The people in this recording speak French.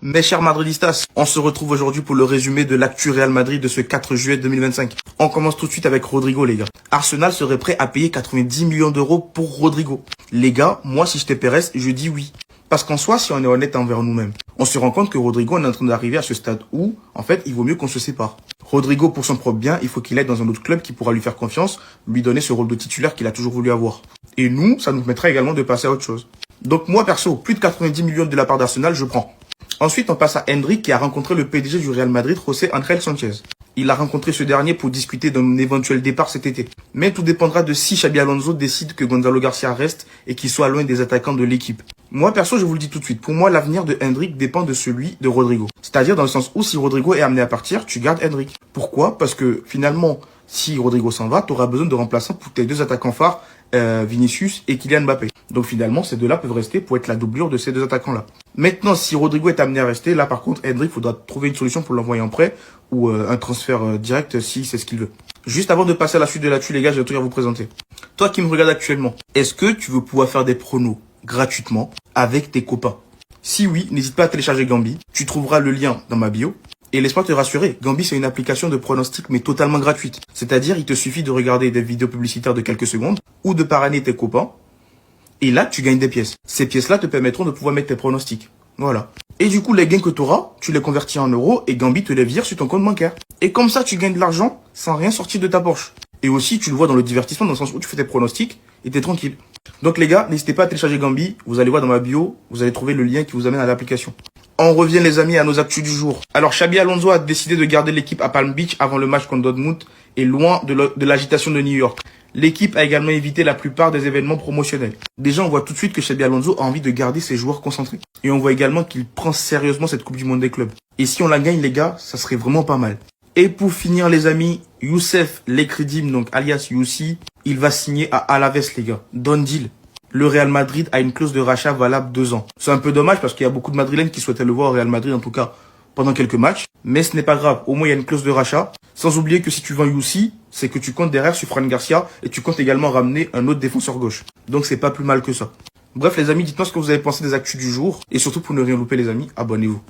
Mes chers madridistas, on se retrouve aujourd'hui pour le résumé de l'actu Real Madrid de ce 4 juillet 2025. On commence tout de suite avec Rodrigo, les gars. Arsenal serait prêt à payer 90 millions d'euros pour Rodrigo. Les gars, moi, si j'étais Pérez, je dis oui. Parce qu'en soi, si on est honnête envers nous-mêmes, on se rend compte que Rodrigo on est en train d'arriver à ce stade où, en fait, il vaut mieux qu'on se sépare. Rodrigo, pour son propre bien, il faut qu'il aille dans un autre club qui pourra lui faire confiance, lui donner ce rôle de titulaire qu'il a toujours voulu avoir. Et nous, ça nous permettra également de passer à autre chose. Donc moi, perso, plus de 90 millions de la part d'Arsenal, je prends. Ensuite, on passe à Endrick qui a rencontré le PDG du Real Madrid, José Ángel Sánchez. Il a rencontré ce dernier pour discuter d'un éventuel départ cet été. Mais tout dépendra de si Xabi Alonso décide que Gonzalo Garcia reste et qu'il soit loin des attaquants de l'équipe. Moi, perso, je vous le dis tout de suite. Pour moi, l'avenir de Endrick dépend de celui de Rodrigo. C'est-à-dire dans le sens où si Rodrigo est amené à partir, tu gardes Endrick. Pourquoi? Parce que finalement, si Rodrigo s'en va, tu auras besoin de remplaçants pour tes deux attaquants phares, Vinicius et Kylian Mbappé. Donc finalement, ces deux-là peuvent rester pour être la doublure de ces deux attaquants-là. Maintenant, si Rodrigo est amené à rester, là par contre, Endrick, faudra trouver une solution pour l'envoyer en prêt ou un transfert direct si c'est ce qu'il veut. Juste avant de passer à la suite de l'actu, les gars, j'ai un truc à vous présenter. Toi qui me regardes actuellement, est-ce que tu veux pouvoir faire des pronos gratuitement avec tes copains? Si oui, n'hésite pas à télécharger Gambi. Tu trouveras le lien dans ma bio. Et laisse-moi te rassurer, Gambi c'est une application de pronostic mais totalement gratuite. C'est-à-dire il te suffit de regarder des vidéos publicitaires de quelques secondes ou de parrainer tes copains. Et là tu gagnes des pièces. Ces pièces-là te permettront de pouvoir mettre tes pronostics. Voilà. Et du coup les gains que tu auras, tu les convertis en euros et Gambi te les vire sur ton compte bancaire. Et comme ça tu gagnes de l'argent sans rien sortir de ta poche. Et aussi tu le vois dans le divertissement dans le sens où tu fais tes pronostics et t'es tranquille. Donc les gars, n'hésitez pas à télécharger Gambi. Vous allez voir dans ma bio, vous allez trouver le lien qui vous amène à l'application. On revient les amis à nos actus du jour. Alors Xabi Alonso a décidé de garder l'équipe à Palm Beach avant le match contre Dortmund et loin de l'agitation de New York. L'équipe a également évité la plupart des événements promotionnels. Déjà on voit tout de suite que Xabi Alonso a envie de garder ses joueurs concentrés. Et on voit également qu'il prend sérieusement cette Coupe du Monde des clubs. Et si on la gagne les gars, ça serait vraiment pas mal. Et pour finir les amis, Youssef Lekridim, donc alias Youssi, il va signer à Alaves les gars. Done deal. Le Real Madrid a une clause de rachat valable 2 ans. C'est un peu dommage parce qu'il y a beaucoup de Madrilènes qui souhaitaient le voir au Real Madrid, en tout cas pendant quelques matchs. Mais ce n'est pas grave, au moins il y a une clause de rachat. Sans oublier que si tu vends Youssi, c'est que tu comptes derrière sur Fran Garcia et tu comptes également ramener un autre défenseur gauche. Donc c'est pas plus mal que ça. Bref les amis, dites-moi ce que vous avez pensé des actus du jour. Et surtout pour ne rien louper les amis, abonnez-vous.